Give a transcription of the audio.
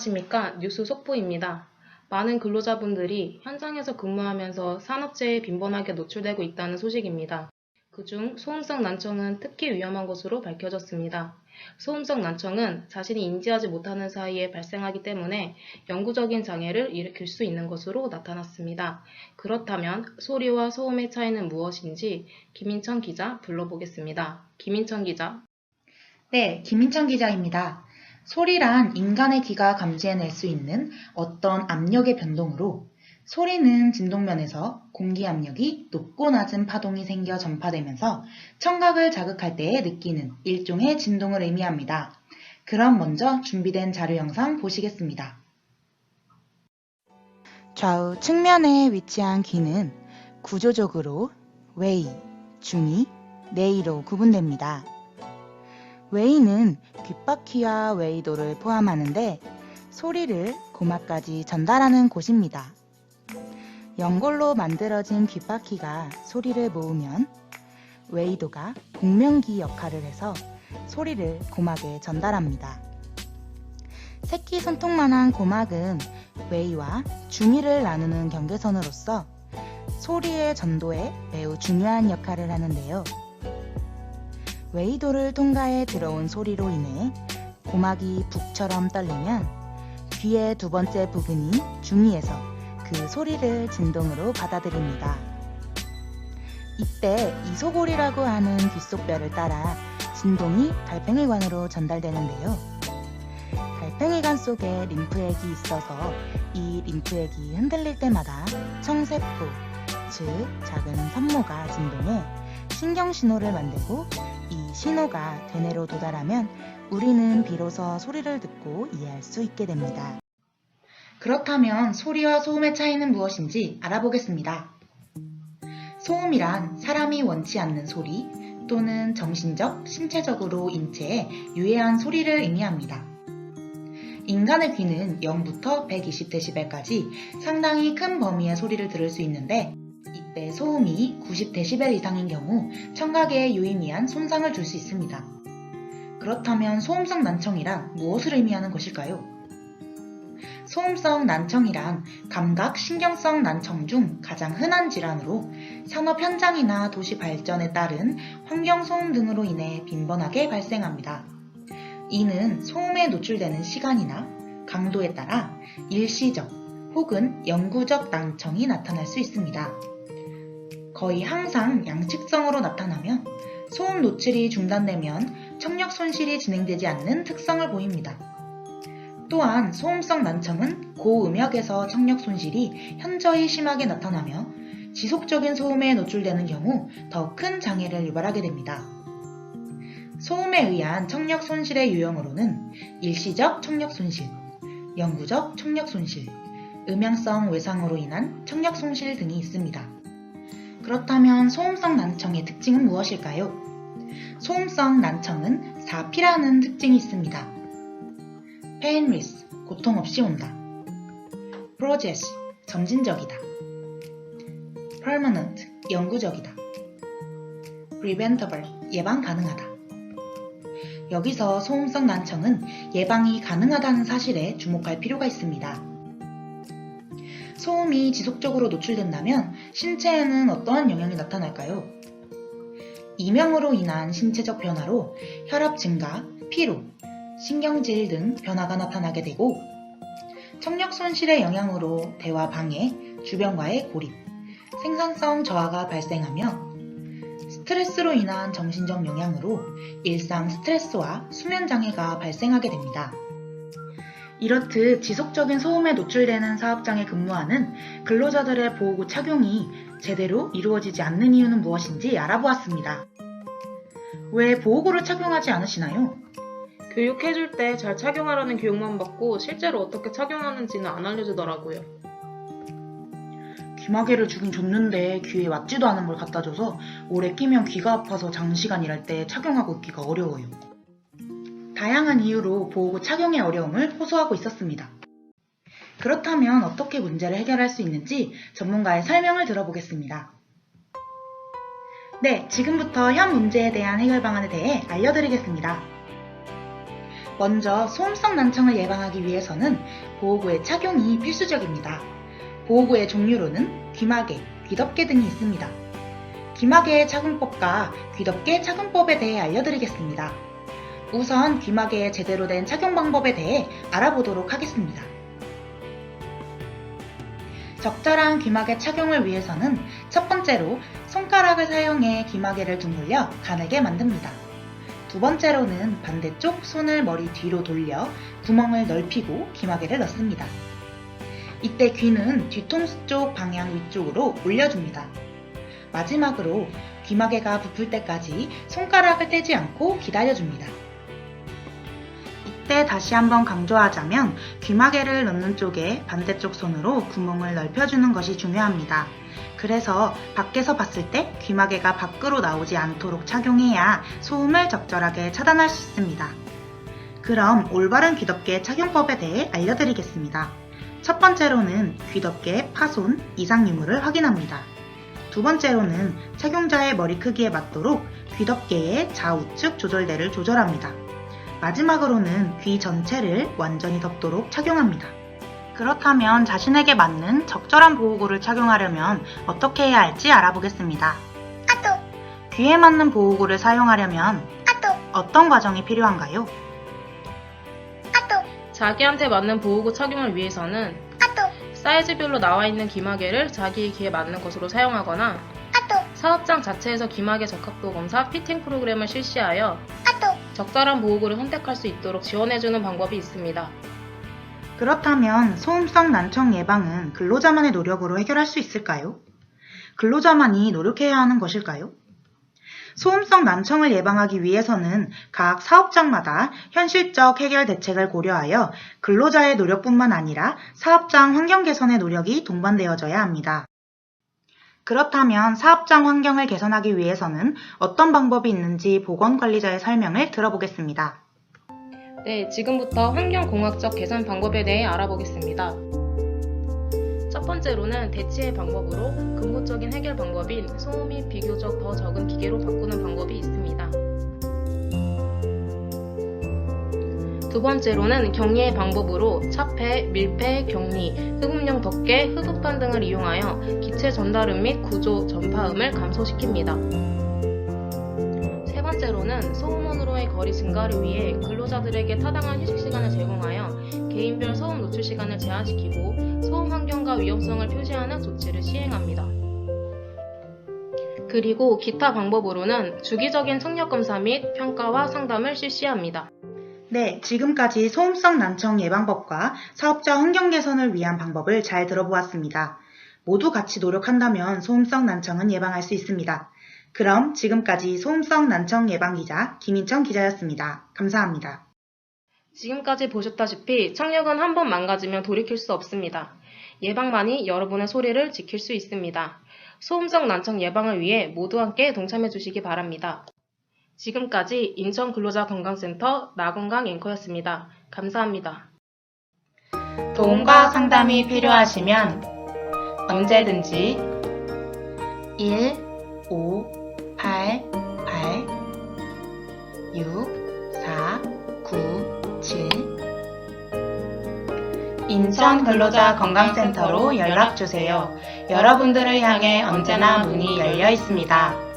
안녕하십니까. 뉴스 속보입니다. 많은 근로자분들이 현장에서 근무하면서 산업재해에 빈번하게 노출되고 있다는 소식입니다. 그중 소음성 난청은 특히 위험한 것으로 밝혀졌습니다. 소음성 난청은 자신이 인지하지 못하는 사이에 발생하기 때문에 영구적인 장애를 일으킬 수 있는 것으로 나타났습니다. 그렇다면 소리와 소음의 차이는 무엇인지 김인천 기자 불러보겠습니다. 김인천 기자. 네, 김인천 기자입니다. 소리란 인간의 귀가 감지해낼 수 있는 어떤 압력의 변동으로 소리는 진동면에서 공기 압력이 높고 낮은 파동이 생겨 전파되면서 청각을 자극할 때에 느끼는 일종의 진동을 의미합니다. 그럼 먼저 준비된 자료 영상 보시겠습니다. 좌우 측면에 위치한 귀는 구조적으로 웨이, 중위, 네이로 구분됩니다. 웨이는 귓바퀴와 웨이도를 포함하는데 소리를 고막까지 전달하는 곳입니다. 연골로 만들어진 귓바퀴가 소리를 모으면 웨이도가 공명기 역할을 해서 소리를 고막에 전달합니다. 새끼 손톱만한 고막은 웨이와 중위를 나누는 경계선으로서 소리의 전도에 매우 중요한 역할을 하는데요. 웨이도를 통과해 들어온 소리로 인해 고막이 북처럼 떨리면 귀의 두 번째 부분인 중위에서 그 소리를 진동으로 받아들입니다. 이때 이소골이라고 하는 귓속뼈를 따라 진동이 달팽이관으로 전달되는데요. 달팽이관 속에 림프액이 있어서 이 림프액이 흔들릴 때마다 청세포, 즉 작은 산모가 진동해 신경신호를 만들고 이 신호가 대뇌로 도달하면 우리는 비로소 소리를 듣고 이해할 수 있게 됩니다. 그렇다면 소리와 소음의 차이는 무엇인지 알아보겠습니다. 소음이란 사람이 원치 않는 소리 또는 정신적, 신체적으로 인체에 유해한 소리를 의미합니다. 인간의 귀는 0부터 120dB까지 상당히 큰 범위의 소리를 들을 수 있는데 이때 소음이 90dB 이상인 경우 청각에 유의미한 손상을 줄 수 있습니다. 그렇다면 소음성 난청이란 무엇을 의미하는 것일까요? 소음성 난청이란 감각 신경성 난청 중 가장 흔한 질환으로 산업 현장이나 도시 발전에 따른 환경 소음 등으로 인해 빈번하게 발생합니다. 이는 소음에 노출되는 시간이나 강도에 따라 일시적 혹은 영구적 난청이 나타날 수 있습니다. 거의 항상 양측성으로 나타나며 소음 노출이 중단되면 청력 손실이 진행되지 않는 특성을 보입니다. 또한 소음성 난청은 고음역에서 청력 손실이 현저히 심하게 나타나며 지속적인 소음에 노출되는 경우 더 큰 장애를 유발하게 됩니다. 소음에 의한 청력 손실의 유형으로는 일시적 청력 손실, 영구적 청력 손실, 음향성 외상으로 인한 청력 손실 등이 있습니다. 그렇다면 소음성 난청의 특징은 무엇일까요? 소음성 난청은 4P라는 특징이 있습니다. painless, 고통 없이 온다. progress, 점진적이다. permanent, 영구적이다. preventable, 예방 가능하다. 여기서 소음성 난청은 예방이 가능하다는 사실에 주목할 필요가 있습니다. 소음이 지속적으로 노출된다면 신체에는 어떠한 영향이 나타날까요? 이명으로 인한 신체적 변화로 혈압 증가, 피로, 신경질 등 변화가 나타나게 되고 청력 손실의 영향으로 대화 방해, 주변과의 고립, 생산성 저하가 발생하며 스트레스로 인한 정신적 영향으로 일상 스트레스와 수면 장애가 발생하게 됩니다. 이렇듯 지속적인 소음에 노출되는 사업장에 근무하는 근로자들의 보호구 착용이 제대로 이루어지지 않는 이유는 무엇인지 알아보았습니다. 왜 보호구를 착용하지 않으시나요? 교육해줄 때 잘 착용하라는 교육만 받고 실제로 어떻게 착용하는지는 안 알려주더라고요. 귀마개를 주긴 줬는데 귀에 맞지도 않은 걸 갖다 줘서 오래 끼면 귀가 아파서 장시간 일할 때 착용하고 있기가 어려워요. 다양한 이유로 보호구 착용의 어려움을 호소하고 있었습니다. 그렇다면 어떻게 문제를 해결할 수 있는지 전문가의 설명을 들어보겠습니다. 네, 지금부터 현 문제에 대한 해결 방안에 대해 알려드리겠습니다. 먼저 소음성 난청을 예방하기 위해서는 보호구의 착용이 필수적입니다. 보호구의 종류로는 귀마개, 귀덮개 등이 있습니다. 귀마개의 착용법과 귀덮개 착용법에 대해 알려드리겠습니다. 우선 귀마개의 제대로 된 착용 방법에 대해 알아보도록 하겠습니다. 적절한 귀마개 착용을 위해서는 첫 번째로 손가락을 사용해 귀마개를 둥글려 가늘게 만듭니다. 두 번째로는 반대쪽 손을 머리 뒤로 돌려 구멍을 넓히고 귀마개를 넣습니다. 이때 귀는 뒤통수 쪽 방향 위쪽으로 올려줍니다. 마지막으로 귀마개가 부풀 때까지 손가락을 떼지 않고 기다려줍니다. 이때 다시 한번 강조하자면 귀마개를 넣는 쪽에 반대쪽 손으로 구멍을 넓혀주는 것이 중요합니다. 그래서 밖에서 봤을 때 귀마개가 밖으로 나오지 않도록 착용해야 소음을 적절하게 차단할 수 있습니다. 그럼 올바른 귀덮개 착용법에 대해 알려드리겠습니다. 첫 번째로는 귀덮개의 파손, 이상 유무를 확인합니다. 두 번째로는 착용자의 머리 크기에 맞도록 귀덮개의 좌우측 조절대를 조절합니다. 마지막으로는 귀 전체를 완전히 덮도록 착용합니다. 그렇다면 자신에게 맞는 적절한 보호구를 착용하려면 어떻게 해야 할지 알아보겠습니다. 귀에 맞는 보호구를 사용하려면 어떤 과정이 필요한가요? 자기한테 맞는 보호구 착용을 위해서는 사이즈별로 나와 있는 귀마개를 자기 귀에 맞는 것으로 사용하거나 사업장 자체에서 귀마개 적합도 검사 피팅 프로그램을 실시하여 적절한 보호구를 선택할 수 있도록 지원해주는 방법이 있습니다. 그렇다면 소음성 난청 예방은 근로자만의 노력으로 해결할 수 있을까요? 근로자만이 노력해야 하는 것일까요? 소음성 난청을 예방하기 위해서는 각 사업장마다 현실적 해결 대책을 고려하여 근로자의 노력뿐만 아니라 사업장 환경 개선의 노력이 동반되어져야 합니다. 그렇다면 사업장 환경을 개선하기 위해서는 어떤 방법이 있는지 보건관리자의 설명을 들어보겠습니다. 네, 지금부터 환경공학적 개선 방법에 대해 알아보겠습니다. 첫 번째로는 대치의 방법으로 근본적인 해결 방법인 소음이 비교적 더 적은 기계로 바꾸는 방법이 있습니다. 두 번째로는 격리의 방법으로 차폐, 밀폐, 격리, 흡음용 덮개, 흡음판 등을 이용하여 기체 전달음 및 구조, 전파음을 감소시킵니다. 세 번째로는 소음원으로의 거리 증가를 위해 근로자들에게 타당한 휴식 시간을 제공하여 개인별 소음 노출 시간을 제한시키고 소음 환경과 위험성을 표시하는 조치를 시행합니다. 그리고 기타 방법으로는 주기적인 청력 검사 및 평가와 상담을 실시합니다. 네, 지금까지 소음성 난청 예방법과 사업자 환경 개선을 위한 방법을 잘 들어보았습니다. 모두 같이 노력한다면 소음성 난청은 예방할 수 있습니다. 그럼 지금까지 소음성 난청 예방 기자 김인청 기자였습니다. 감사합니다. 지금까지 보셨다시피 청력은 한 번 망가지면 돌이킬 수 없습니다. 예방만이 여러분의 소리를 지킬 수 있습니다. 소음성 난청 예방을 위해 모두 함께 동참해 주시기 바랍니다. 지금까지 인천근로자건강센터 나건강 앵커였습니다. 감사합니다. 도움과 상담이 필요하시면 언제든지 1588 6497 인천근로자건강센터로 연락주세요. 여러분들을 향해 언제나 문이 열려 있습니다.